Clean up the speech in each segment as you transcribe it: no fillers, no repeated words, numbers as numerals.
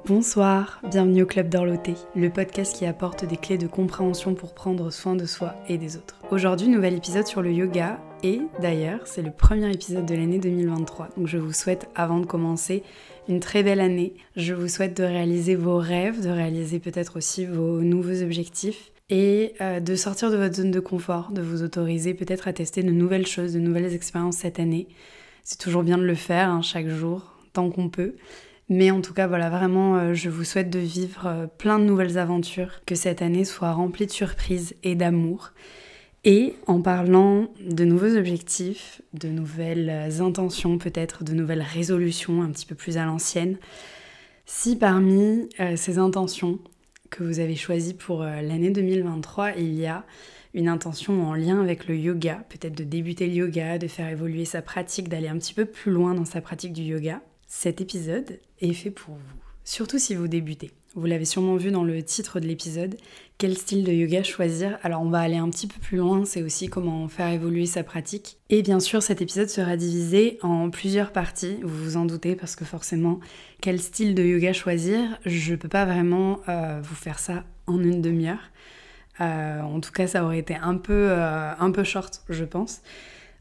Bonsoir, bienvenue au Club d'Orloté, le podcast qui apporte des clés de compréhension pour prendre soin de soi et des autres. Aujourd'hui, nouvel épisode sur le yoga et d'ailleurs, c'est le premier épisode de l'année 2023. Donc je vous souhaite, avant de commencer, une très belle année. Je vous souhaite de réaliser vos rêves, de réaliser peut-être aussi vos nouveaux objectifs et de sortir de votre zone de confort, de vous autoriser peut-être à tester de nouvelles choses, de nouvelles expériences cette année. C'est toujours bien de le faire, chaque jour, tant qu'on peut. Mais en tout cas, voilà, vraiment, je vous souhaite de vivre plein de nouvelles aventures, que cette année soit remplie de surprises et d'amour. Et en parlant de nouveaux objectifs, de nouvelles intentions peut-être, de nouvelles résolutions un petit peu plus à l'ancienne, si parmi ces intentions que vous avez choisies pour l'année 2023, il y a une intention en lien avec le yoga, peut-être de débuter le yoga, de faire évoluer sa pratique, d'aller un petit peu plus loin dans sa pratique du yoga, cet épisode est fait pour vous, surtout si vous débutez. Vous l'avez sûrement vu dans le titre de l'épisode, quel style de yoga choisir. Alors on va aller un petit peu plus loin, c'est aussi comment faire évoluer sa pratique. Et bien sûr, cet épisode sera divisé en plusieurs parties, vous vous en doutez, parce que forcément, quel style de yoga choisir, je peux pas vraiment vous faire ça en une demi-heure. En tout cas, ça aurait été un peu short, je pense.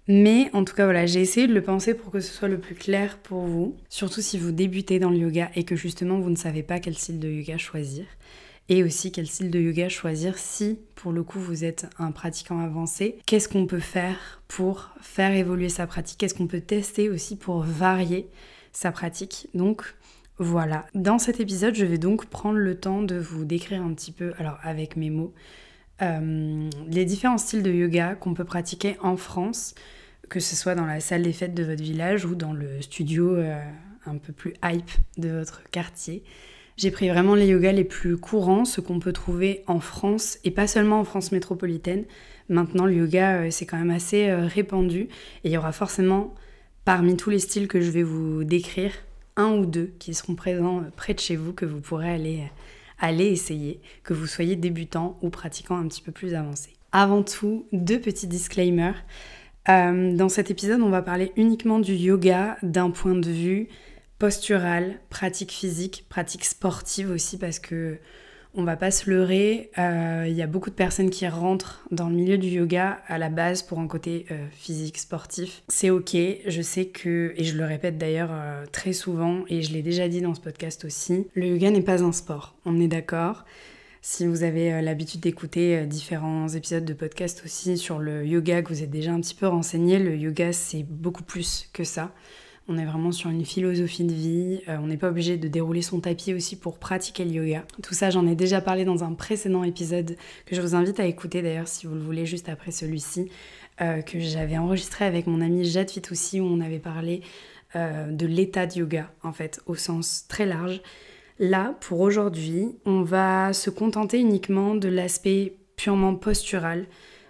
Mais en tout cas, voilà, j'ai essayé de le penser pour que ce soit le plus clair pour vous, surtout si vous débutez dans le yoga et que justement vous ne savez pas quel style de yoga choisir. Et aussi quel style de yoga choisir si, pour le coup, vous êtes un pratiquant avancé. Qu'est-ce qu'on peut faire pour faire évoluer sa pratique? Qu'est-ce qu'on peut tester aussi pour varier sa pratique? Donc voilà, dans cet épisode, je vais donc prendre le temps de vous décrire un petit peu, alors avec mes mots, les différents styles de yoga qu'on peut pratiquer en France, que ce soit dans la salle des fêtes de votre village ou dans le studio un peu plus hype de votre quartier. J'ai pris vraiment les yogas les plus courants, ceux qu'on peut trouver en France et pas seulement en France métropolitaine. Maintenant, le yoga, c'est quand même assez répandu et il y aura forcément, parmi tous les styles que je vais vous décrire, un ou deux qui seront présents près de chez vous, que vous pourrez aller essayer, que vous soyez débutant ou pratiquant un petit peu plus avancé. Avant tout, deux petits disclaimers. Dans cet épisode, on va parler uniquement du yoga d'un point de vue postural, pratique physique, pratique sportive aussi, parce que on va pas se leurrer, il y a beaucoup de personnes qui rentrent dans le milieu du yoga à la base pour un côté physique, sportif. C'est ok, je sais que, et je le répète d'ailleurs très souvent, et je l'ai déjà dit dans ce podcast aussi, le yoga n'est pas un sport, on est d'accord. Si vous avez l'habitude d'écouter différents épisodes de podcast aussi sur le yoga, que vous êtes déjà un petit peu renseigné, le yoga c'est beaucoup plus que ça. On est vraiment sur une philosophie de vie, on n'est pas obligé de dérouler son tapis aussi pour pratiquer le yoga. Tout ça, j'en ai déjà parlé dans un précédent épisode que je vous invite à écouter d'ailleurs si vous le voulez juste après celui-ci, que j'avais enregistré avec mon amie Jade Fitoussi où on avait parlé de l'état de yoga en fait, au sens très large. Là, pour aujourd'hui, on va se contenter uniquement de l'aspect purement postural,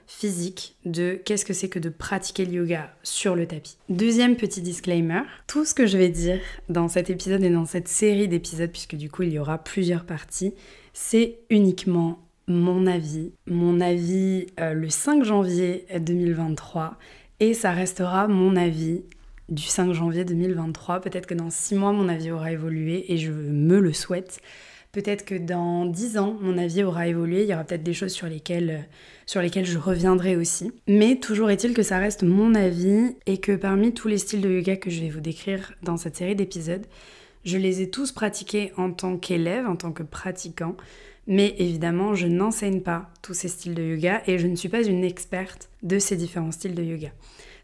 physique, de qu'est-ce que c'est que de pratiquer le yoga sur le tapis. Deuxième petit disclaimer, tout ce que je vais dire dans cet épisode et dans cette série d'épisodes, puisque du coup il y aura plusieurs parties, c'est uniquement mon avis le 5 janvier 2023 et ça restera mon avis du 5 janvier 2023. Peut-être que dans 6 mois mon avis aura évolué et je me le souhaite. Peut-être que dans 10 ans, mon avis aura évolué, il y aura peut-être des choses sur lesquelles je reviendrai aussi. Mais toujours est-il que ça reste mon avis et que parmi tous les styles de yoga que je vais vous décrire dans cette série d'épisodes, je les ai tous pratiqués en tant qu'élève, en tant que pratiquant. Mais évidemment, je n'enseigne pas tous ces styles de yoga et je ne suis pas une experte de ces différents styles de yoga.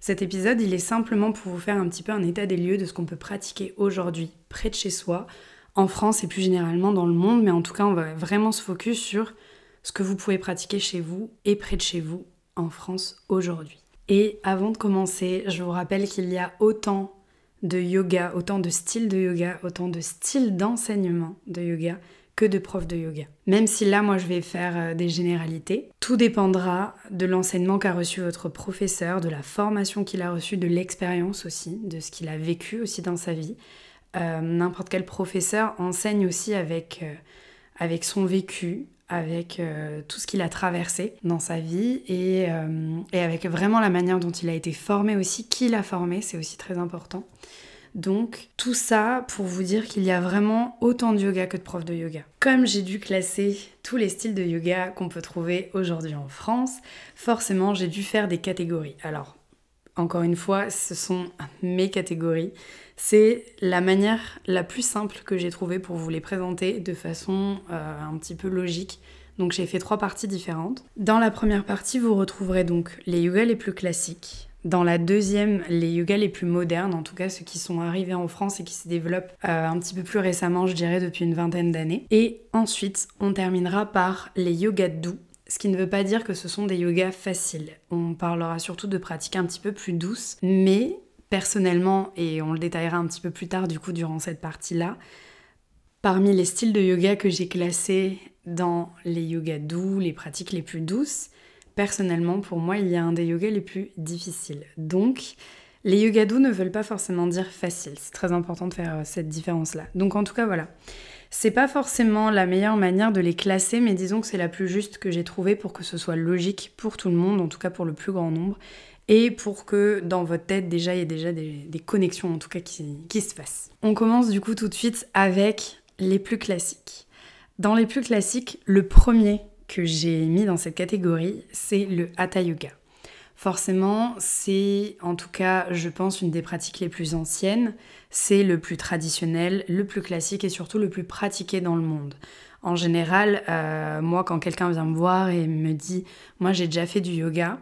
Cet épisode, il est simplement pour vous faire un petit peu un état des lieux de ce qu'on peut pratiquer aujourd'hui près de chez soi, en France et plus généralement dans le monde, mais en tout cas on va vraiment se focus sur ce que vous pouvez pratiquer chez vous et près de chez vous en France aujourd'hui. Et avant de commencer, je vous rappelle qu'il y a autant de yoga, autant de styles de yoga, autant de styles d'enseignement de yoga que de profs de yoga. Même si là, moi, je vais faire des généralités, tout dépendra de l'enseignement qu'a reçu votre professeur, de la formation qu'il a reçue, de l'expérience aussi, de ce qu'il a vécu aussi dans sa vie. N'importe quel professeur enseigne aussi avec son vécu, avec tout ce qu'il a traversé dans sa vie et avec vraiment la manière dont il a été formé aussi, qui l'a formé, c'est aussi très important. Donc tout ça pour vous dire qu'il y a vraiment autant de yoga que de profs de yoga. Comme j'ai dû classer tous les styles de yoga qu'on peut trouver aujourd'hui en France, forcément j'ai dû faire des catégories. Alors, encore une fois, ce sont mes catégories. C'est la manière la plus simple que j'ai trouvée pour vous les présenter de façon un petit peu logique. Donc j'ai fait 3 parties différentes. Dans la première partie, vous retrouverez donc les yogas les plus classiques. Dans la deuxième, les yogas les plus modernes, en tout cas ceux qui sont arrivés en France et qui se développent un petit peu plus récemment, je dirais depuis une vingtaine d'années. Et ensuite, on terminera par les yogas doux, ce qui ne veut pas dire que ce sont des yogas faciles. On parlera surtout de pratiques un petit peu plus douces, mais personnellement, et on le détaillera un petit peu plus tard du coup durant cette partie-là, parmi les styles de yoga que j'ai classés dans les yogas doux, les pratiques les plus douces, personnellement, pour moi, il y a un des yogas les plus difficiles. Donc, les yogas doux ne veulent pas forcément dire facile. C'est très important de faire cette différence-là. Donc, en tout cas, voilà. C'est pas forcément la meilleure manière de les classer, mais disons que c'est la plus juste que j'ai trouvée pour que ce soit logique pour tout le monde, en tout cas pour le plus grand nombre, et pour que dans votre tête, déjà, il y ait déjà des connexions, en tout cas, qui se fassent. On commence du coup tout de suite avec les plus classiques. Dans les plus classiques, le premier que j'ai mis dans cette catégorie, c'est le Hatha Yoga. Forcément, c'est en tout cas, je pense, une des pratiques les plus anciennes. C'est le plus traditionnel, le plus classique et surtout le plus pratiqué dans le monde. En général, moi, quand quelqu'un vient me voir et me dit « moi, j'ai déjà fait du yoga »,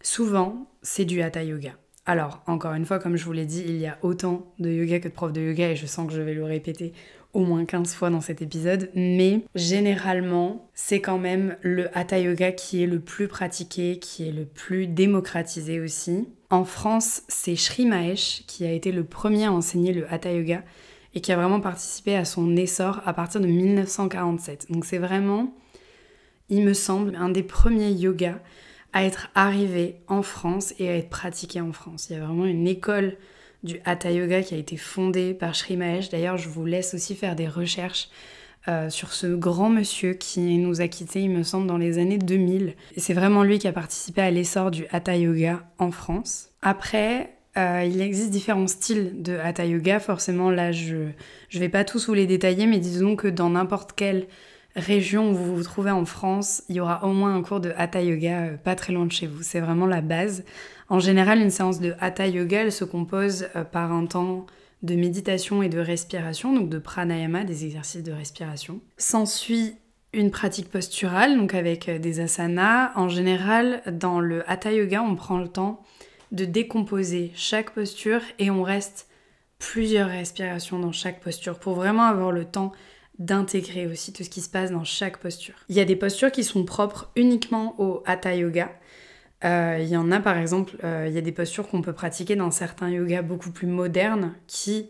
souvent, c'est du Hatha Yoga. Alors, encore une fois, comme je vous l'ai dit, il y a autant de yoga que de profs de yoga et je sens que je vais le répéter au moins 15 fois dans cet épisode, mais généralement, c'est quand même le Hatha Yoga qui est le plus pratiqué, qui est le plus démocratisé aussi. En France, c'est Sri Mahesh qui a été le premier à enseigner le Hatha Yoga et qui a vraiment participé à son essor à partir de 1947. Donc c'est vraiment, il me semble, un des premiers yogas à être arrivé en France et à être pratiqué en France. Il y a vraiment une école du Hatha Yoga qui a été fondée par Sri Mahesh. D'ailleurs, je vous laisse aussi faire des recherches sur ce grand monsieur qui nous a quittés, il me semble, dans les années 2000. Et c'est vraiment lui qui a participé à l'essor du Hatha Yoga en France. Après, il existe différents styles de Hatha Yoga. Forcément, là, je vais pas tous vous les détailler, mais disons que dans n'importe quelle région où vous vous trouvez en France, il y aura au moins un cours de Hatha Yoga pas très loin de chez vous. C'est vraiment la base. En général, une séance de Hatha Yoga, elle se compose par un temps de méditation et de respiration, donc de pranayama, des exercices de respiration. S'ensuit une pratique posturale, donc avec des asanas. En général, dans le Hatha Yoga, on prend le temps de décomposer chaque posture et on reste plusieurs respirations dans chaque posture pour vraiment avoir le temps d'intégrer aussi tout ce qui se passe dans chaque posture. Il y a des postures qui sont propres uniquement au Hatha Yoga. Il y en a par exemple, il y a des postures qu'on peut pratiquer dans certains yogas beaucoup plus modernes qui,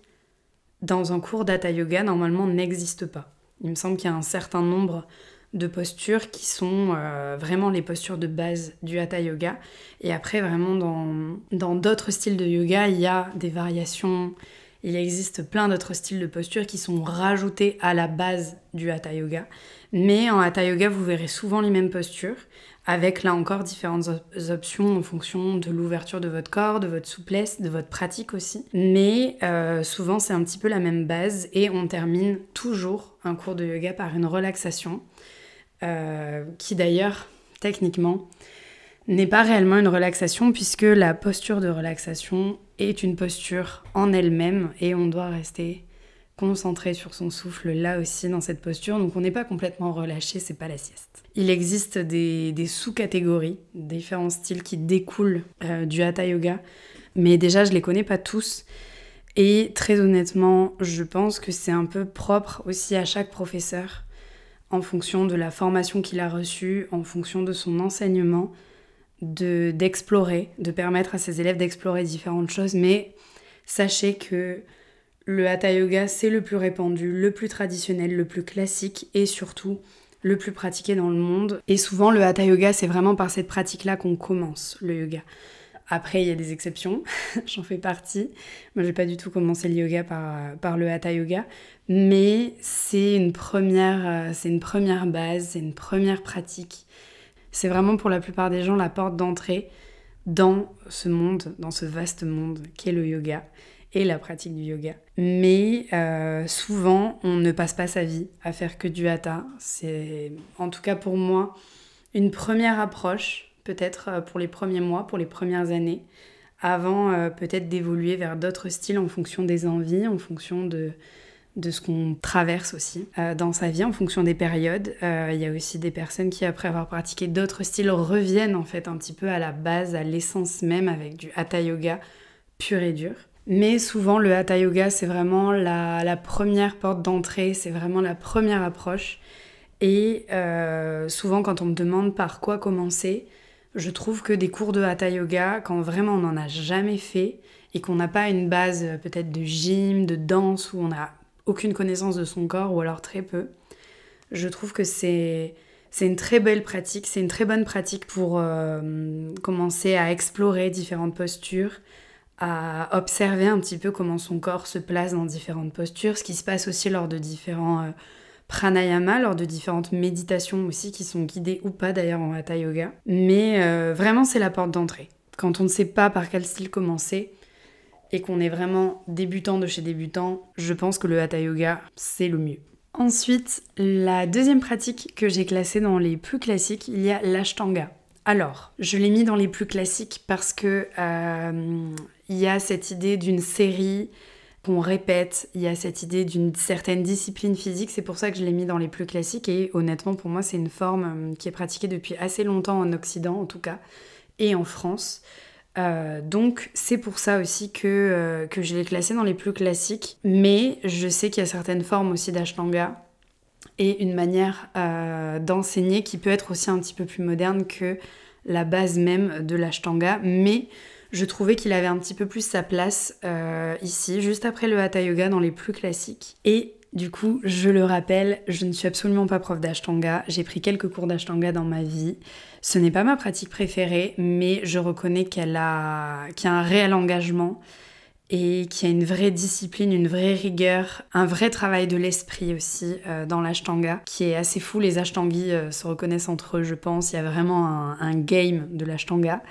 dans un cours d'Hatha Yoga, normalement n'existent pas. Il me semble qu'il y a un certain nombre de postures qui sont vraiment les postures de base du Hatha Yoga. Et après, vraiment, dans d'autres styles de yoga, il y a des variations. Il existe plein d'autres styles de postures qui sont rajoutés à la base du Hatha Yoga. Mais en Hatha Yoga, vous verrez souvent les mêmes postures, avec là encore différentes options en fonction de l'ouverture de votre corps, de votre souplesse, de votre pratique aussi. Mais souvent, c'est un petit peu la même base et on termine toujours un cours de yoga par une relaxation qui d'ailleurs, techniquement, n'est pas réellement une relaxation puisque la posture de relaxation est une posture en elle-même et on doit rester concentré sur son souffle là aussi dans cette posture, donc on n'est pas complètement relâché, c'est pas la sieste. Il existe des sous-catégories, différents styles qui découlent du Hatha Yoga, mais déjà je les connais pas tous et très honnêtement je pense que c'est un peu propre aussi à chaque professeur en fonction de la formation qu'il a reçue, en fonction de son enseignement, d'explorer, de permettre à ses élèves d'explorer différentes choses, mais sachez que le Hatha Yoga, c'est le plus répandu, le plus traditionnel, le plus classique et surtout le plus pratiqué dans le monde. Et souvent, le Hatha Yoga, c'est vraiment par cette pratique-là qu'on commence le yoga. Après, il y a des exceptions, j'en fais partie. Moi, j'ai pas du tout commencé le yoga par le Hatha Yoga, mais c'est une première base, c'est une première pratique. C'est vraiment pour la plupart des gens la porte d'entrée dans ce monde, dans ce vaste monde qu'est le yoga. et la pratique du yoga. Mais souvent, on ne passe pas sa vie à faire que du hatha. C'est, en tout cas pour moi, une première approche, peut-être pour les premiers mois, pour les premières années, avant peut-être d'évoluer vers d'autres styles en fonction des envies, en fonction de ce qu'on traverse aussi dans sa vie, en fonction des périodes. Il y a aussi des personnes qui, après avoir pratiqué d'autres styles, reviennent en fait un petit peu à la base, à l'essence même, avec du hatha yoga pur et dur. Mais souvent, le hatha yoga, c'est vraiment la première porte d'entrée, c'est vraiment la première approche. Et souvent, quand on me demande par quoi commencer, je trouve que des cours de hatha yoga, quand vraiment on n'en a jamais fait et qu'on n'a pas une base peut-être de gym, de danse, où on n'a aucune connaissance de son corps ou alors très peu, je trouve que c'est une très belle pratique, c'est une très bonne pratique pour commencer à explorer différentes postures, à observer un petit peu comment son corps se place dans différentes postures, ce qui se passe aussi lors de différents pranayama, lors de différentes méditations aussi, qui sont guidées ou pas d'ailleurs en hatha yoga. Mais vraiment, c'est la porte d'entrée. Quand on ne sait pas par quel style commencer et qu'on est vraiment débutant de chez débutant, je pense que le hatha yoga, c'est le mieux. Ensuite, la deuxième pratique que j'ai classée dans les plus classiques, il y a l'ashtanga. Alors, je l'ai mis dans les plus classiques parce que il y a cette idée d'une série qu'on répète, il y a cette idée d'une certaine discipline physique, c'est pour ça que je l'ai mis dans les plus classiques et honnêtement pour moi c'est une forme qui est pratiquée depuis assez longtemps en Occident en tout cas et en France. Donc c'est pour ça aussi que je l'ai classé dans les plus classiques, mais je sais qu'il y a certaines formes aussi d'ashtanga et une manière d'enseigner qui peut être aussi un petit peu plus moderne que la base même de l'ashtanga, mais je trouvais qu'il avait un petit peu plus sa place ici, juste après le hatha yoga dans les plus classiques. Et du coup, je le rappelle, je ne suis absolument pas prof d'ashtanga, j'ai pris quelques cours d'ashtanga dans ma vie. Ce n'est pas ma pratique préférée, mais je reconnais qu'il y a un réel engagement et qu'il y a une vraie discipline, une vraie rigueur, un vrai travail de l'esprit aussi dans l'ashtanga, qui est assez fou. Les ashtangis se reconnaissent entre eux, je pense. Il y a vraiment un game de l'ashtanga.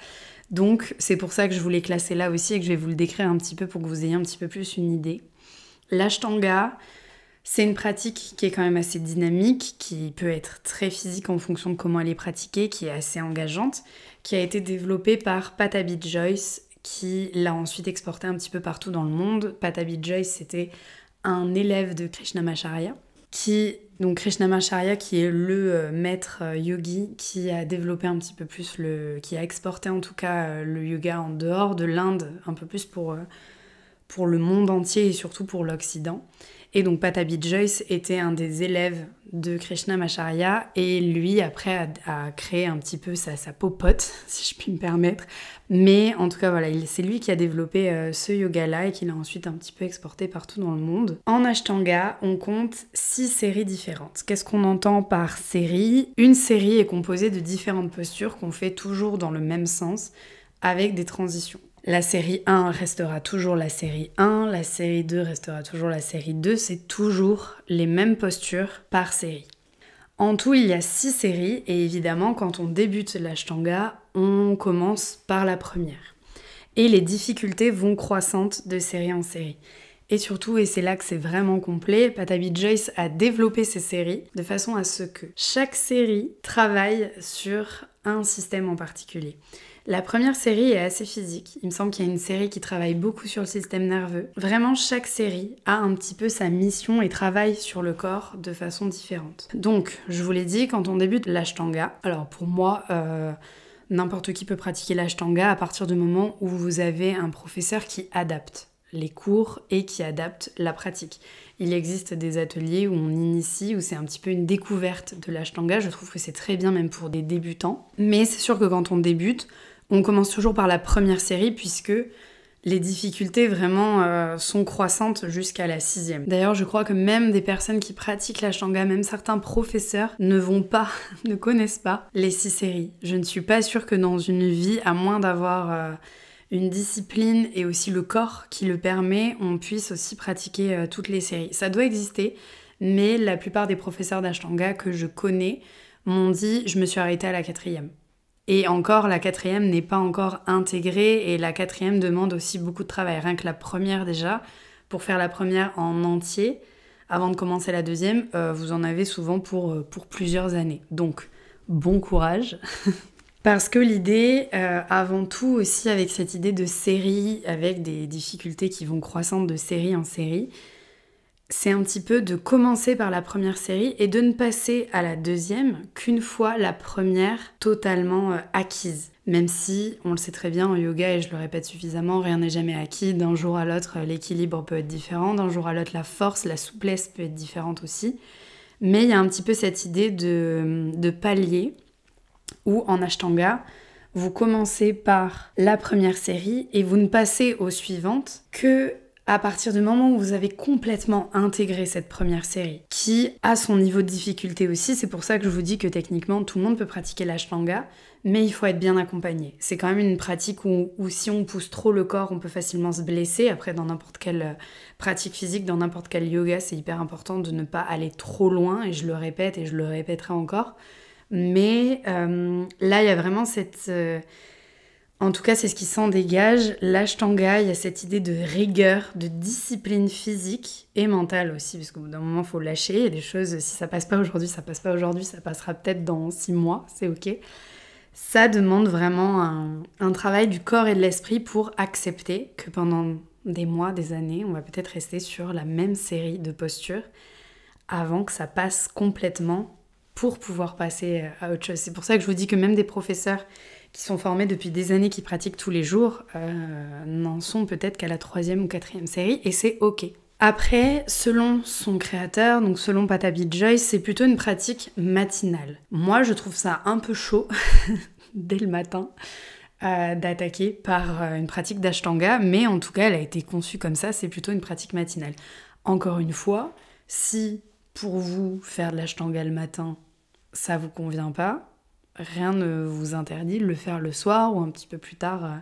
Donc c'est pour ça que je voulais classer là aussi et que je vais vous le décrire un petit peu pour que vous ayez un petit peu plus une idée. L'ashtanga, c'est une pratique qui est quand même assez dynamique, qui peut être très physique en fonction de comment elle est pratiquée, qui est assez engageante, qui a été développée par Pattabhi Jois, qui l'a ensuite exporté un petit peu partout dans le monde. Pattabhi Jois, c'était un élève de Krishnamacharya, donc Krishnamacharya qui est le maître yogi qui a développé un petit peu plus qui a exporté en tout cas le yoga en dehors de l'Inde, un peu plus pour le monde entier et surtout pour l'Occident. Et donc Pattabhi Jois était un des élèves de Krishnamacharya et lui après a créé un petit peu sa popote, si je puis me permettre. Mais en tout cas voilà, c'est lui qui a développé ce yoga-là et qui l'a ensuite un petit peu exporté partout dans le monde. En Ashtanga, on compte 6 séries différentes. Qu'est-ce qu'on entend par série ? Une série est composée de différentes postures qu'on fait toujours dans le même sens avec des transitions. La série 1 restera toujours la série 1, la série 2 restera toujours la série 2, c'est toujours les mêmes postures par série. En tout, il y a 6 séries et évidemment, quand on débute l'ashtanga, on commence par la première. Et les difficultés vont croissantes de série en série. Et surtout, et c'est là que c'est vraiment complet, Pattabhi Jois a développé ces séries de façon à ce que chaque série travaille sur un système en particulier. La première série est assez physique. Il me semble qu'il y a une série qui travaille beaucoup sur le système nerveux. Vraiment, chaque série a un petit peu sa mission et travaille sur le corps de façon différente. Donc, je vous l'ai dit, quand on débute l'ashtanga, alors pour moi, n'importe qui peut pratiquer l'ashtanga à partir du moment où vous avez un professeur qui adapte les cours et qui adapte la pratique. Il existe des ateliers où on initie, où c'est un petit peu une découverte de l'ashtanga. Je trouve que c'est très bien même pour des débutants. Mais c'est sûr que quand on débute, on commence toujours par la première série puisque les difficultés vraiment sont croissantes jusqu'à la 6e. D'ailleurs, je crois que même des personnes qui pratiquent l'ashtanga, même certains professeurs, ne connaissent pas les 6 séries. Je ne suis pas sûre que dans une vie, à moins d'avoir une discipline et aussi le corps qui le permet, on puisse aussi pratiquer toutes les séries. Ça doit exister, mais la plupart des professeurs d'ashtanga que je connais m'ont dit « je me suis arrêtée à la 4e ». Et encore, la quatrième n'est pas encore intégrée et la quatrième demande aussi beaucoup de travail. Rien que la première déjà, pour faire la première en entier, avant de commencer la deuxième, vous en avez souvent pour plusieurs années. Donc, bon courage. Parce que l'idée, avant tout aussi avec cette idée de série, avec des difficultés qui vont croissantes de série en série, c'est un petit peu de commencer par la première série et de ne passer à la deuxième qu'une fois la première totalement acquise. Même si, on le sait très bien en yoga et je le répète suffisamment, rien n'est jamais acquis. D'un jour à l'autre, l'équilibre peut être différent. D'un jour à l'autre, la force, la souplesse peut être différente aussi. Mais il y a un petit peu cette idée de palier où en Ashtanga, vous commencez par la première série et vous ne passez aux suivantes que à partir du moment où vous avez complètement intégré cette première série, qui a son niveau de difficulté aussi. C'est pour ça que je vous dis que techniquement, tout le monde peut pratiquer l'Ashtanga, mais il faut être bien accompagné. C'est quand même une pratique où si on pousse trop le corps, on peut facilement se blesser. Après, dans n'importe quelle pratique physique, dans n'importe quel yoga, c'est hyper important de ne pas aller trop loin, et je le répète et je le répéterai encore. Mais là, il y a vraiment cette... En tout cas, c'est ce qui s'en dégage. L'Ashtanga, il y a cette idée de rigueur, de discipline physique et mentale aussi, parce qu'au bout d'un moment, il faut lâcher. Il y a des choses, si ça passe pas aujourd'hui, ça passe pas aujourd'hui, ça passera peut-être dans 6 mois, c'est ok. Ça demande vraiment un travail du corps et de l'esprit pour accepter que pendant des mois, des années, on va peut-être rester sur la même série de postures avant que ça passe complètement pour pouvoir passer à autre chose. C'est pour ça que je vous dis que même des professeurs qui sont formés depuis des années, qui pratiquent tous les jours, n'en sont peut-être qu'à la 3e ou 4e série, et c'est ok. Après, selon son créateur, donc selon Pattabhi Jois, c'est plutôt une pratique matinale. Moi, je trouve ça un peu chaud, dès le matin, d'attaquer par une pratique d'Ashtanga, mais en tout cas, elle a été conçue comme ça, c'est plutôt une pratique matinale. Encore une fois, si pour vous, faire de l'Ashtanga le matin, ça vous convient pas, rien ne vous interdit de le faire le soir ou un petit peu plus tard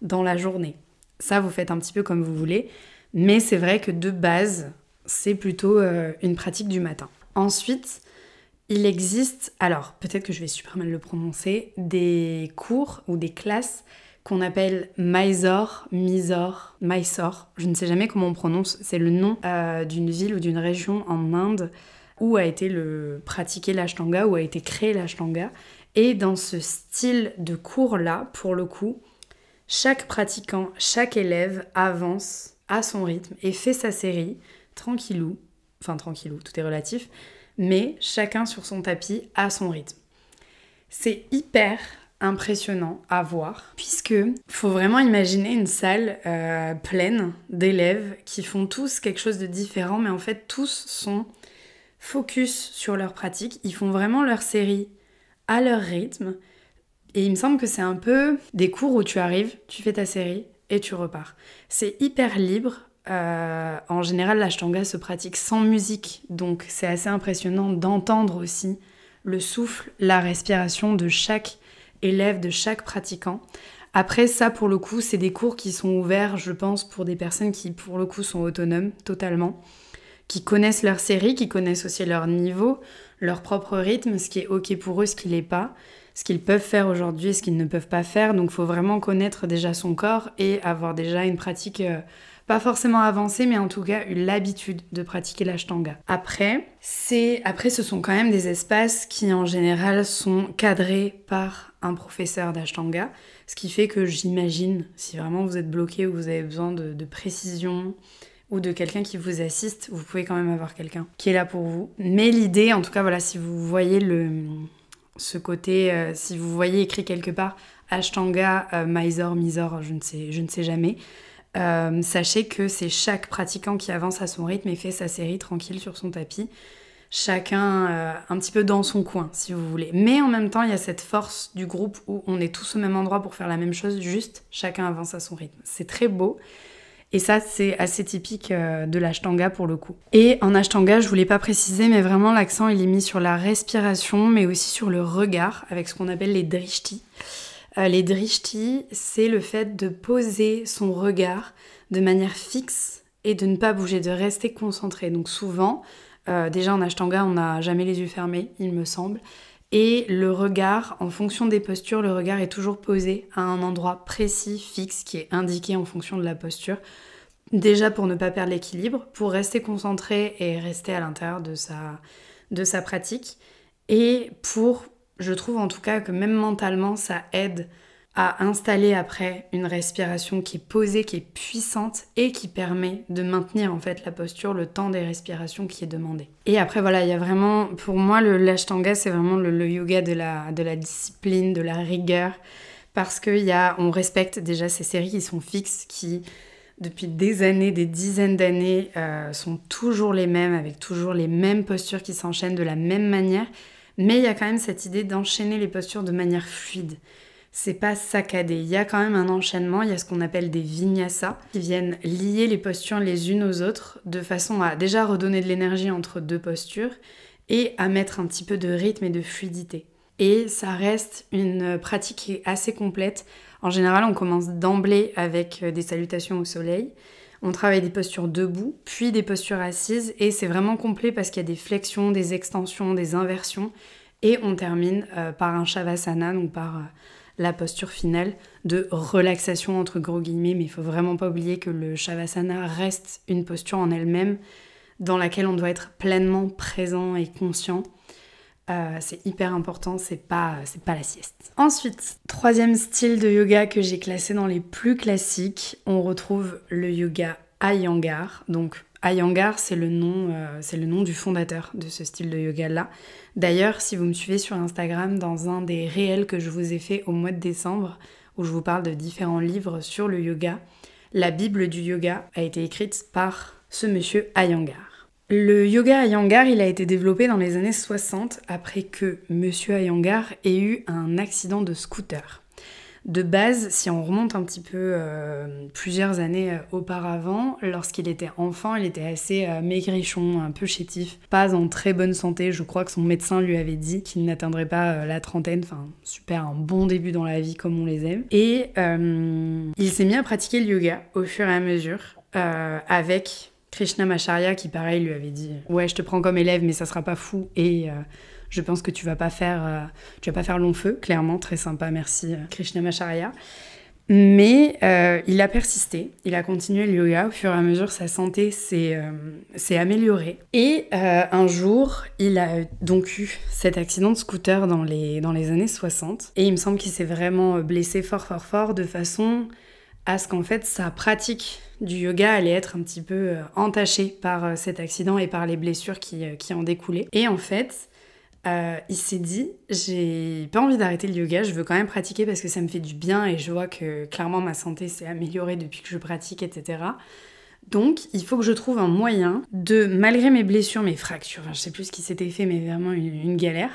dans la journée. Ça, vous faites un petit peu comme vous voulez, mais c'est vrai que de base, c'est plutôt une pratique du matin. Ensuite, il existe, alors peut-être que je vais super mal le prononcer, des cours ou des classes qu'on appelle Mysore, je ne sais jamais comment on prononce, c'est le nom d'une ville ou d'une région en Inde où a été pratiqué l'Ashtanga, où a été créé l'Ashtanga. Et dans ce style de cours-là, pour le coup, chaque pratiquant, chaque élève avance à son rythme et fait sa série tranquillou, tout est relatif, mais chacun sur son tapis à son rythme. C'est hyper impressionnant à voir, puisque faut vraiment imaginer une salle pleine d'élèves qui font tous quelque chose de différent, mais en fait tous sont focus sur leur pratique, ils font vraiment leur série à leur rythme, et il me semble que c'est un peu des cours où tu arrives, tu fais ta série et tu repars. C'est hyper libre. En général, l'Ashtanga se pratique sans musique, donc c'est assez impressionnant d'entendre aussi le souffle, la respiration de chaque élève, de chaque pratiquant. Après, ça, pour le coup, c'est des cours qui sont ouverts, je pense, pour des personnes qui, pour le coup, sont autonomes totalement, qui connaissent leur série, qui connaissent aussi leur niveau, leur propre rythme, ce qui est ok pour eux, ce qui l'est pas, ce qu'ils peuvent faire aujourd'hui et ce qu'ils ne peuvent pas faire. Donc il faut vraiment connaître déjà son corps et avoir déjà une pratique pas forcément avancée, mais en tout cas l'habitude de pratiquer l'Ashtanga. Après, ce sont quand même des espaces qui en général sont cadrés par un professeur d'Ashtanga, ce qui fait que j'imagine, si vraiment vous êtes bloqué ou vous avez besoin de précision, ou de quelqu'un qui vous assiste, vous pouvez quand même avoir quelqu'un qui est là pour vous. Mais l'idée, en tout cas, voilà, si vous voyez ce côté, si vous voyez écrit quelque part Ashtanga, Mysore, je ne sais jamais, sachez que c'est chaque pratiquant qui avance à son rythme et fait sa série tranquille sur son tapis, chacun un petit peu dans son coin, si vous voulez. Mais en même temps, il y a cette force du groupe où on est tous au même endroit pour faire la même chose, juste chacun avance à son rythme. C'est très beau. Et ça, c'est assez typique de l'Ashtanga pour le coup. Et en Ashtanga, je voulais pas préciser, mais vraiment l'accent il est mis sur la respiration, mais aussi sur le regard, avec ce qu'on appelle les drishtis. Les drishtis, c'est le fait de poser son regard de manière fixe et de ne pas bouger, de rester concentré. Donc souvent, déjà en Ashtanga, on n'a jamais les yeux fermés, il me semble. Et le regard, en fonction des postures, le regard est toujours posé à un endroit précis, fixe, qui est indiqué en fonction de la posture. Déjà pour ne pas perdre l'équilibre, pour rester concentré et rester à l'intérieur de sa pratique. Et pour, je trouve en tout cas que même mentalement, ça aide à installer après une respiration qui est posée, qui est puissante et qui permet de maintenir en fait la posture, le temps des respirations qui est demandé. Et après voilà, il y a vraiment, pour moi l'Ashtanga c'est vraiment le yoga de la discipline, de la rigueur, parce on respecte déjà ces séries qui sont fixes, qui depuis des années, des dizaines d'années sont toujours les mêmes, avec toujours les mêmes postures qui s'enchaînent de la même manière, mais il y a quand même cette idée d'enchaîner les postures de manière fluide. C'est pas saccadé, il y a quand même un enchaînement, il y a ce qu'on appelle des vinyasas qui viennent lier les postures les unes aux autres de façon à déjà redonner de l'énergie entre deux postures et à mettre un petit peu de rythme et de fluidité. Et ça reste une pratique qui est assez complète. En général, on commence d'emblée avec des salutations au soleil, on travaille des postures debout, puis des postures assises et c'est vraiment complet parce qu'il y a des flexions, des extensions, des inversions et on termine par un shavasana, donc par la posture finale de relaxation entre gros guillemets, mais il faut vraiment pas oublier que le shavasana reste une posture en elle-même dans laquelle on doit être pleinement présent et conscient. C'est hyper important, c'est pas la sieste. Ensuite, troisième style de yoga que j'ai classé dans les plus classiques, on retrouve le yoga Iyengar. Donc Iyengar, c'est le nom du fondateur de ce style de yoga-là. D'ailleurs, si vous me suivez sur Instagram, dans un des réels que je vous ai fait au mois de décembre, où je vous parle de différents livres sur le yoga, la Bible du yoga a été écrite par ce monsieur Iyengar. Le yoga Iyengar, il a été développé dans les années 60 après que monsieur Iyengar ait eu un accident de scooter. De base, si on remonte un petit peu plusieurs années auparavant, lorsqu'il était enfant, il était assez maigrichon, un peu chétif, pas en très bonne santé. Je crois que son médecin lui avait dit qu'il n'atteindrait pas la trentaine, enfin super, un bon début dans la vie comme on les aime. Et il s'est mis à pratiquer le yoga au fur et à mesure avec Krishnamacharya qui pareil lui avait dit « Ouais, je te prends comme élève mais ça sera pas fou et... je pense que tu vas pas faire long feu, clairement, très sympa, merci Krishnamacharya. Mais il a persisté, il a continué le yoga, au fur et à mesure sa santé s'est améliorée. Et un jour, il a donc eu cet accident de scooter dans les années 60. Et il me semble qu'il s'est vraiment blessé fort, de façon à ce qu'en fait sa pratique du yoga allait être un petit peu entachée par cet accident et par les blessures qui en découlaient. Et en fait... il s'est dit, j'ai pas envie d'arrêter le yoga, je veux quand même pratiquer parce que ça me fait du bien et je vois que clairement ma santé s'est améliorée depuis que je pratique, etc. Donc il faut que je trouve un moyen de, malgré mes blessures, mes fractures, je sais plus ce qui s'était fait, mais vraiment une galère,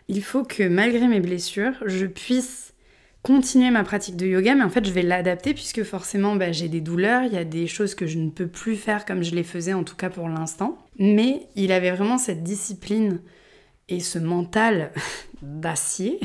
il faut que malgré mes blessures, je puisse continuer ma pratique de yoga, mais en fait je vais l'adapter puisque forcément j'ai des douleurs, il y a des choses que je ne peux plus faire comme je les faisais en tout cas pour l'instant, mais il avait vraiment cette discipline et ce mental d'acier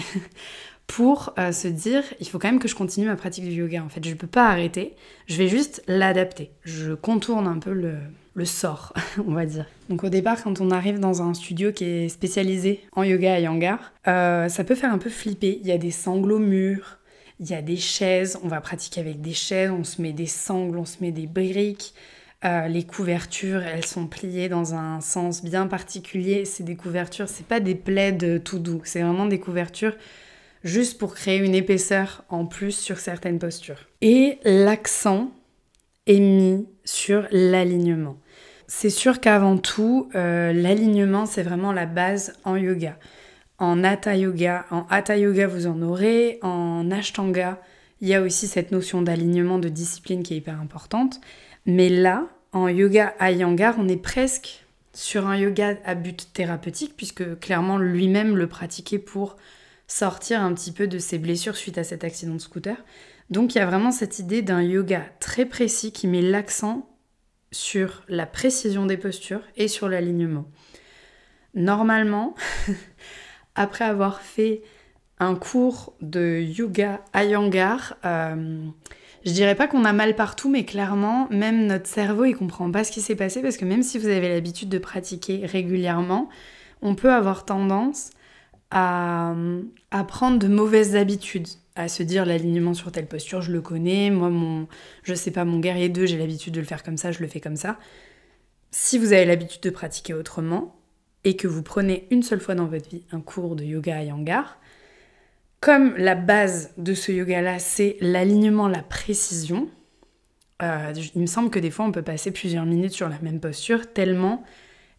pour se dire il faut quand même que je continue ma pratique du yoga. En fait, je peux pas arrêter, je vais juste l'adapter. Je contourne un peu le sort, on va dire. Donc au départ, quand on arrive dans un studio qui est spécialisé en yoga Iyengar, ça peut faire un peu flipper. Il y a des sangles au mur, il y a des chaises, on va pratiquer avec des chaises, on se met des sangles, on se met des briques. Les couvertures, elles sont pliées dans un sens bien particulier. C'est des couvertures, c'est pas des plaids tout doux, c'est vraiment des couvertures juste pour créer une épaisseur en plus sur certaines postures. Et l'accent est mis sur l'alignement. C'est sûr qu'avant tout, l'alignement, c'est vraiment la base en yoga. En Hatha Yoga, vous en aurez. En Ashtanga, il y a aussi cette notion d'alignement, de discipline qui est hyper importante. Mais là, en yoga Iyengar, on est presque sur un yoga à but thérapeutique, puisque clairement lui-même le pratiquait pour sortir un petit peu de ses blessures suite à cet accident de scooter. Donc il y a vraiment cette idée d'un yoga très précis qui met l'accent sur la précision des postures et sur l'alignement. Normalement, après avoir fait un cours de yoga Iyengar, je dirais pas qu'on a mal partout, mais clairement, même notre cerveau, il comprend pas ce qui s'est passé, parce que même si vous avez l'habitude de pratiquer régulièrement, on peut avoir tendance à prendre de mauvaises habitudes, à se dire l'alignement sur telle posture, je le connais, moi, je sais pas, mon guerrier 2, j'ai l'habitude de le faire comme ça, je le fais comme ça. Si vous avez l'habitude de pratiquer autrement, et que vous prenez une seule fois dans votre vie un cours de yoga Iyengar, comme la base de ce yoga-là, c'est l'alignement, la précision, il me semble que des fois, on peut passer plusieurs minutes sur la même posture, tellement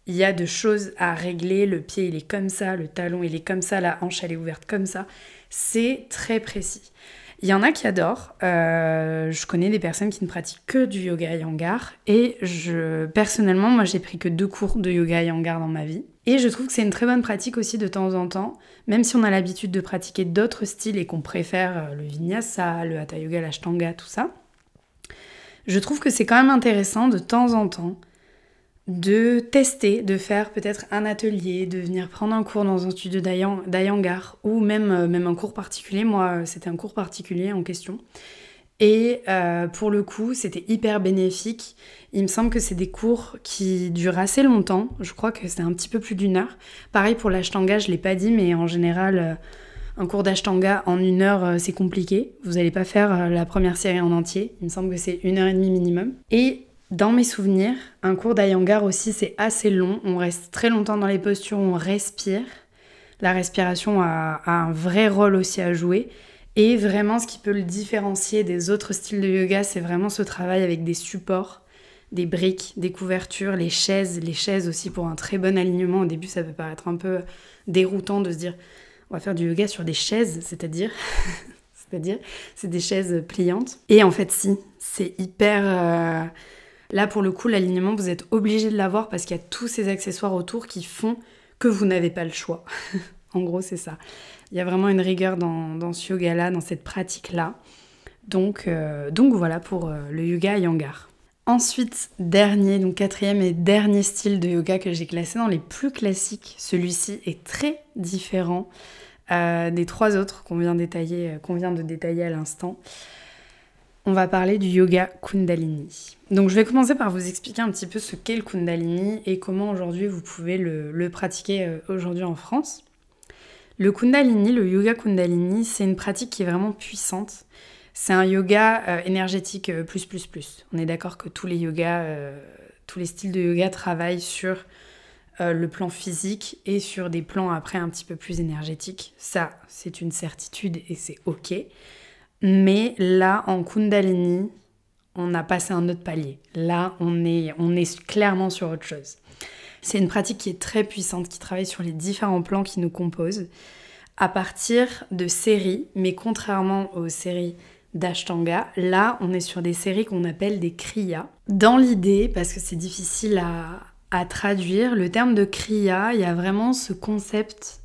il y a de choses à régler. Le pied, il est comme ça, le talon, il est comme ça, la hanche, elle est ouverte comme ça. C'est très précis. Il y en a qui adorent. Je connais des personnes qui ne pratiquent que du yoga Iyengar. Et personnellement, moi, j'ai pris que 2 cours de yoga Iyengar dans ma vie. Et je trouve que c'est une très bonne pratique aussi de temps en temps. Même si on a l'habitude de pratiquer d'autres styles et qu'on préfère le vinyasa, le hatha yoga, l'ashtanga, tout ça. Je trouve que c'est quand même intéressant de temps en temps de tester, de faire peut-être un atelier, de venir prendre un cours dans un studio d'Iyengar ou même un cours particulier. Moi, c'était un cours particulier en question. Et pour le coup, c'était hyper bénéfique. Il me semble que c'est des cours qui durent assez longtemps. Je crois que c'est un petit peu plus d'1 heure. Pareil pour l'ashtanga, je ne l'ai pas dit, mais en général, un cours d'ashtanga en 1 heure, c'est compliqué. Vous n'allez pas faire la première série en entier. Il me semble que c'est 1h30 minimum. Et dans mes souvenirs, un cours d'Iyengar aussi, c'est assez long. On reste très longtemps dans les postures, on respire. La respiration a un vrai rôle aussi à jouer. Et vraiment, ce qui peut le différencier des autres styles de yoga, c'est vraiment ce travail avec des supports, des briques, des couvertures, les chaises aussi pour un très bon alignement. Au début, ça peut paraître un peu déroutant de se dire on va faire du yoga sur des chaises, c'est-à-dire c'est des chaises pliantes. Et en fait, si, c'est hyper... Là, pour le coup, l'alignement, vous êtes obligé de l'avoir parce qu'il y a tous ces accessoires autour qui font que vous n'avez pas le choix. En gros, c'est ça. Il y a vraiment une rigueur dans ce yoga-là, dans cette pratique-là. Donc voilà pour le yoga Iyengar. Ensuite, donc 4e et dernier style de yoga que j'ai classé dans les plus classiques. Celui-ci est très différent des 3 autres qu'on vient de détailler à l'instant. On va parler du yoga Kundalini. Donc je vais commencer par vous expliquer un petit peu ce qu'est le Kundalini et comment aujourd'hui vous pouvez le pratiquer aujourd'hui en France. Le Kundalini, le yoga Kundalini, c'est une pratique qui est vraiment puissante. C'est un yoga énergétique plus. On est d'accord que tous les styles de yoga travaillent sur le plan physique et sur des plans après un petit peu plus énergétiques. Ça, c'est une certitude et c'est ok. Mais là, en Kundalini, on a passé un autre palier. Là, on est clairement sur autre chose. C'est une pratique qui est très puissante, qui travaille sur les différents plans qui nous composent, à partir de séries, mais contrairement aux séries d'Ashtanga, là, on est sur des séries qu'on appelle des kriyas. Dans l'idée, parce que c'est difficile à traduire, le terme de kriya, il y a vraiment ce concept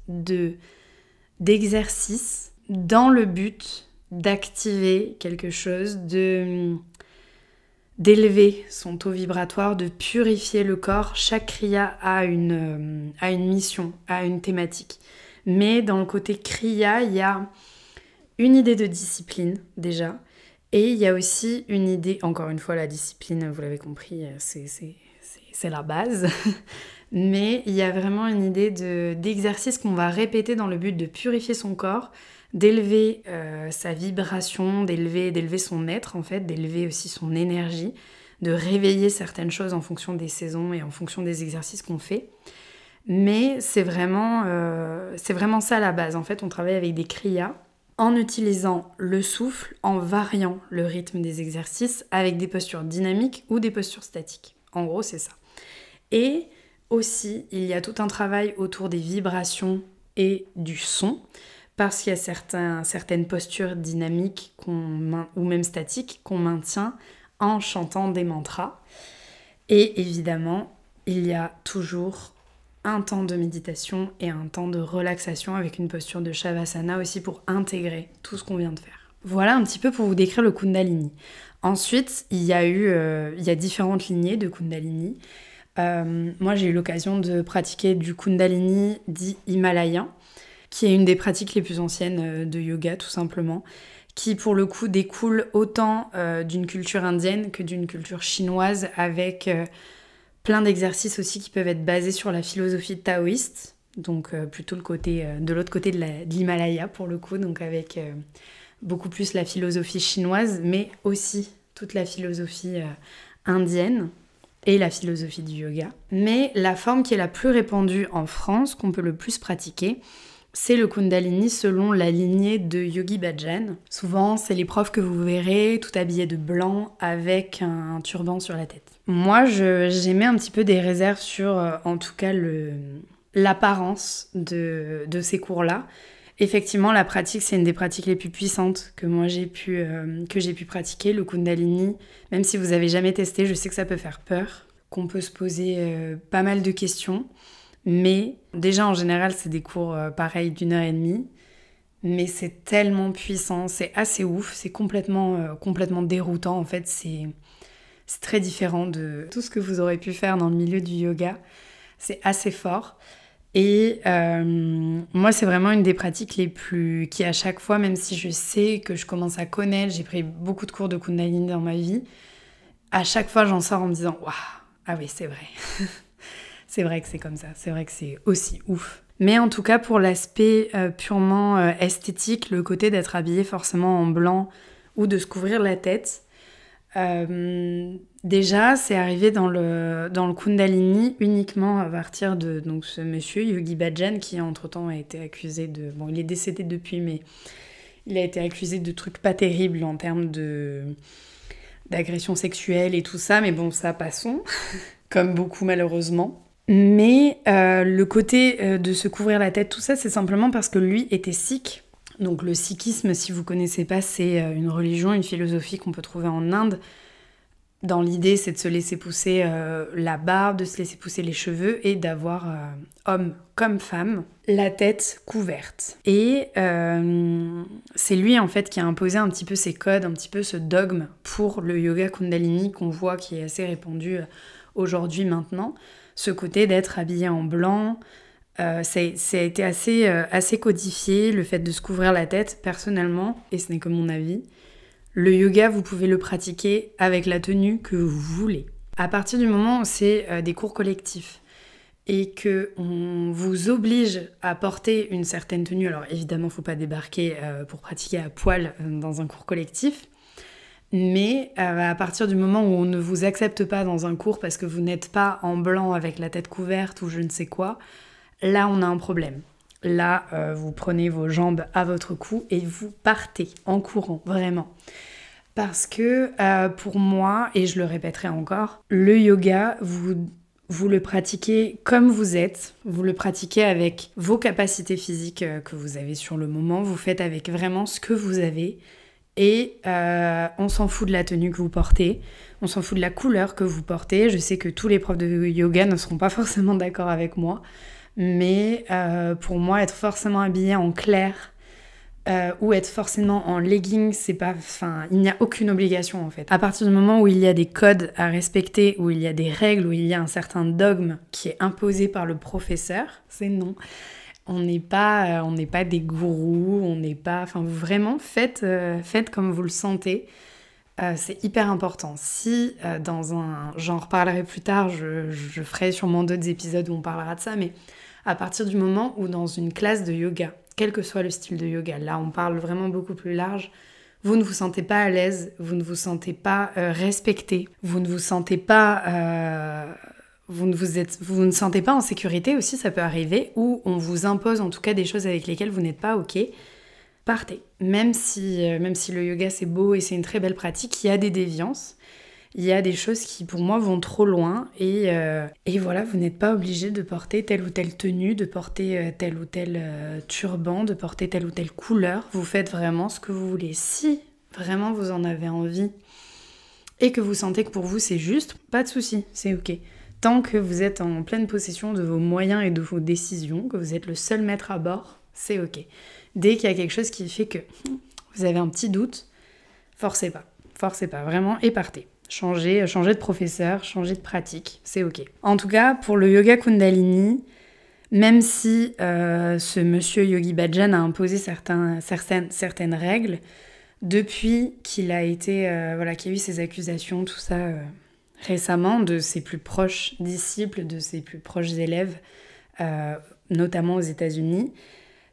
d'exercice dans le but d'activer quelque chose, d'élever son taux vibratoire, de purifier le corps. Chaque kriya a une mission, a une thématique. Mais dans le côté kriya, il y a une idée de discipline déjà, et il y a aussi une idée, encore une fois la discipline, vous l'avez compris, c'est la base, mais il y a vraiment une idée d'exercice qu'on va répéter dans le but de purifier son corps, d'élever sa vibration, d'élever son être en fait, d'élever aussi son énergie, de réveiller certaines choses en fonction des saisons et en fonction des exercices qu'on fait. Mais c'est vraiment ça la base. En fait, on travaille avec des kriyas en utilisant le souffle, en variant le rythme des exercices avec des postures dynamiques ou des postures statiques. En gros, c'est ça. Et aussi, il y a tout un travail autour des vibrations et du son, parce qu'il y a certaines postures dynamiques ou même statiques qu'on maintient en chantant des mantras. Et évidemment, il y a toujours un temps de méditation et un temps de relaxation avec une posture de Shavasana aussi pour intégrer tout ce qu'on vient de faire. Voilà un petit peu pour vous décrire le Kundalini. Ensuite, il y a différentes lignées de Kundalini. Moi, j'ai eu l'occasion de pratiquer du Kundalini dit himalayen, qui est une des pratiques les plus anciennes de yoga, tout simplement, qui pour le coup découle autant d'une culture indienne que d'une culture chinoise, avec plein d'exercices aussi qui peuvent être basés sur la philosophie taoïste, donc plutôt de l'autre côté de l'Himalaya pour le coup, donc avec beaucoup plus la philosophie chinoise, mais aussi toute la philosophie indienne et la philosophie du yoga. Mais la forme qui est la plus répandue en France, qu'on peut le plus pratiquer, c'est le Kundalini selon la lignée de Yogi Bhajan. Souvent, c'est les profs que vous verrez tout habillés de blanc avec un turban sur la tête. Moi, j'émets un petit peu des réserves sur, en tout cas, l'apparence de ces cours-là. Effectivement, la pratique, c'est une des pratiques les plus puissantes que moi j'ai pu pratiquer, le Kundalini. Même si vous n'avez jamais testé, je sais que ça peut faire peur, qu'on peut se poser pas mal de questions. Mais déjà, en général, c'est des cours pareils d'1h30. Mais c'est tellement puissant, c'est assez ouf, c'est complètement déroutant. En fait, c'est très différent de tout ce que vous aurez pu faire dans le milieu du yoga. C'est assez fort. Et moi, c'est vraiment une des pratiques qui à chaque fois, même si je sais que je commence à connaître, j'ai pris beaucoup de cours de Kundalini dans ma vie, à chaque fois, j'en sors en me disant « Waouh, ah oui, c'est vrai ». C'est vrai que c'est comme ça, c'est vrai que c'est aussi ouf. Mais en tout cas, pour l'aspect purement esthétique, le côté d'être habillé forcément en blanc ou de se couvrir la tête, déjà, c'est arrivé dans le Kundalini uniquement à partir de donc, ce monsieur, Yogi Bhajan, qui entre-temps a été accusé de... Bon, il est décédé depuis, mais il a été accusé de trucs pas terribles en termes d'agression sexuelle et tout ça, mais bon, ça, passons, comme beaucoup malheureusement. Mais le côté de se couvrir la tête, tout ça, c'est simplement parce que lui était sikh. Donc le sikhisme, si vous connaissez pas, c'est une religion, une philosophie qu'on peut trouver en Inde. Dans l'idée, c'est de se laisser pousser la barbe, de se laisser pousser les cheveux et d'avoir, homme comme femme, la tête couverte. Et c'est lui, en fait, qui a imposé un petit peu ces codes, un petit peu ce dogme pour le yoga Kundalini qu'on voit qui est assez répandu aujourd'hui, maintenant. Ce côté d'être habillé en blanc, ça a été assez codifié, le fait de se couvrir la tête, personnellement, et ce n'est que mon avis. Le yoga, vous pouvez le pratiquer avec la tenue que vous voulez. À partir du moment où c'est des cours collectifs et qu'on vous oblige à porter une certaine tenue, alors évidemment, il ne faut pas débarquer pour pratiquer à poil dans un cours collectif, mais à partir du moment où on ne vous accepte pas dans un cours parce que vous n'êtes pas en blanc avec la tête couverte ou je ne sais quoi, là on a un problème. Là, vous prenez vos jambes à votre cou et vous partez en courant, vraiment. Parce que pour moi, et je le répéterai encore, le yoga, vous le pratiquez comme vous êtes, vous le pratiquez avec vos capacités physiques que vous avez sur le moment, vous faites avec vraiment ce que vous avez. Et on s'en fout de la tenue que vous portez, on s'en fout de la couleur que vous portez. Je sais que tous les profs de yoga ne seront pas forcément d'accord avec moi, mais pour moi, être forcément habillé en clair ou être forcément en legging, c'est pas, il n'y a aucune obligation en fait. À partir du moment où il y a des codes à respecter, où il y a des règles, où il y a un certain dogme qui est imposé par le professeur, c'est non. On n'est pas des gourous, on n'est pas... Enfin, vraiment, faites comme vous le sentez. C'est hyper important. Si dans un... J'en reparlerai plus tard, je ferai sûrement d'autres épisodes où on parlera de ça, mais à partir du moment où dans une classe de yoga, quel que soit le style de yoga, là on parle vraiment beaucoup plus large, vous ne vous sentez pas à l'aise, vous ne vous sentez pas respecté, vous ne vous sentez pas... Vous ne sentez pas en sécurité aussi, ça peut arriver, ou on vous impose en tout cas des choses avec lesquelles vous n'êtes pas OK, partez. Même si le yoga c'est beau et c'est une très belle pratique, il y a des déviances, il y a des choses qui pour moi vont trop loin et voilà, vous n'êtes pas obligé de porter telle ou telle tenue, de porter tel ou tel turban, de porter telle ou telle couleur, vous faites vraiment ce que vous voulez. Si vraiment vous en avez envie et que vous sentez que pour vous c'est juste, pas de souci, c'est OK. Tant que vous êtes en pleine possession de vos moyens et de vos décisions, que vous êtes le seul maître à bord, c'est OK. Dès qu'il y a quelque chose qui fait que vous avez un petit doute, forcez pas, vraiment, et partez. Changez de professeur, changez de pratique, c'est OK. En tout cas, pour le yoga Kundalini, même si ce monsieur Yogi Bhajan a imposé certaines règles, depuis qu'il a été, qu'il y a eu ces accusations, tout ça... récemment, de ses plus proches disciples, de ses plus proches élèves, notamment aux États-Unis.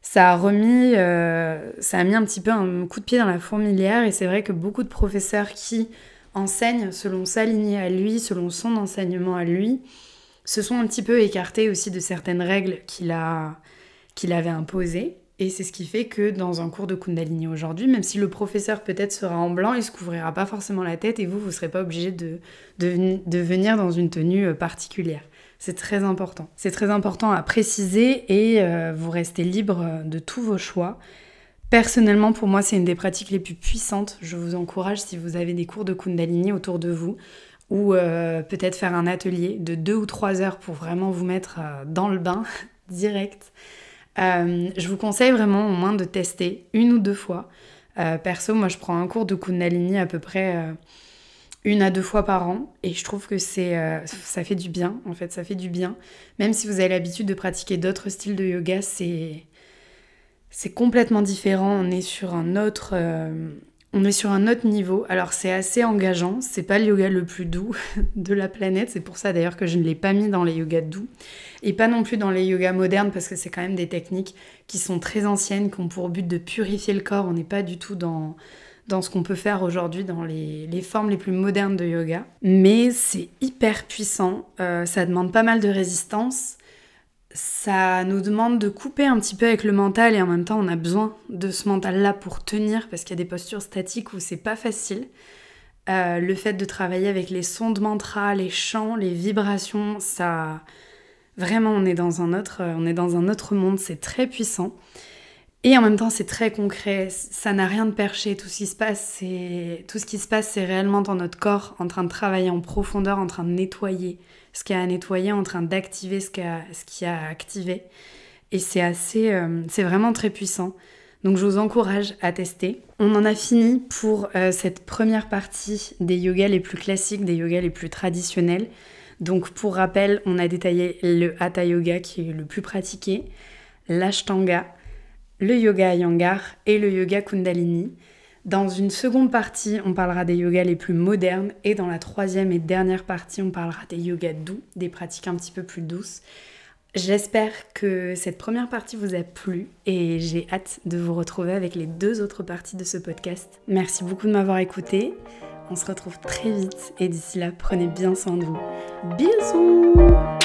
Ça a mis un petit peu un coup de pied dans la fourmilière et c'est vrai que beaucoup de professeurs qui enseignent selon sa lignée à lui, selon son enseignement à lui, se sont un petit peu écartés aussi de certaines règles qu'il avait imposées. Et c'est ce qui fait que dans un cours de Kundalini aujourd'hui, même si le professeur peut-être sera en blanc, il ne se couvrira pas forcément la tête et vous ne serez pas obligé de venir dans une tenue particulière. C'est très important. C'est très important à préciser et vous restez libre de tous vos choix. Personnellement, pour moi, c'est une des pratiques les plus puissantes. Je vous encourage, si vous avez des cours de Kundalini autour de vous, ou peut-être faire un atelier de 2 ou 3 heures pour vraiment vous mettre dans le bain direct. Je vous conseille vraiment au moins de tester 1 ou 2 fois. Perso, moi je prends un cours de Kundalini à peu près 1 à 2 fois par an et je trouve que ça fait du bien, en fait, ça fait du bien. Même si vous avez l'habitude de pratiquer d'autres styles de yoga, c'est complètement différent. On est sur un autre niveau. Alors c'est assez engageant, c'est pas le yoga le plus doux de la planète, c'est pour ça d'ailleurs que je ne l'ai pas mis dans les yogas doux et pas non plus dans les yogas modernes parce que c'est quand même des techniques qui sont très anciennes, qui ont pour but de purifier le corps. On n'est pas du tout dans ce qu'on peut faire aujourd'hui dans les formes les plus modernes de yoga, mais c'est hyper puissant, ça demande pas mal de résistance. Ça nous demande de couper un petit peu avec le mental et en même temps on a besoin de ce mental-là pour tenir parce qu'il y a des postures statiques où c'est pas facile. Le fait de travailler avec les sons de mantra, les chants, les vibrations, ça... Vraiment, on est dans un autre monde, c'est très puissant. Et en même temps, c'est très concret, ça n'a rien de perché. Tout ce qui se passe, c'est réellement dans notre corps, en train de travailler en profondeur, en train de nettoyer ce qu'il y a à nettoyer, en train d'activer ce qu'il y a à activer. Et c'est vraiment très puissant. Donc je vous encourage à tester. On en a fini pour cette première partie des yogas les plus classiques, des yogas les plus traditionnels. Donc pour rappel, on a détaillé le Hatha Yoga qui est le plus pratiqué, l'Ashtanga, le Yoga Iyengar et le Yoga Kundalini. Dans une seconde partie, on parlera des yogas les plus modernes et dans la troisième et dernière partie, on parlera des yogas doux, des pratiques un petit peu plus douces. J'espère que cette première partie vous a plu et j'ai hâte de vous retrouver avec les 2 autres parties de ce podcast. Merci beaucoup de m'avoir écouté. On se retrouve très vite et d'ici là, prenez bien soin de vous. Bisous!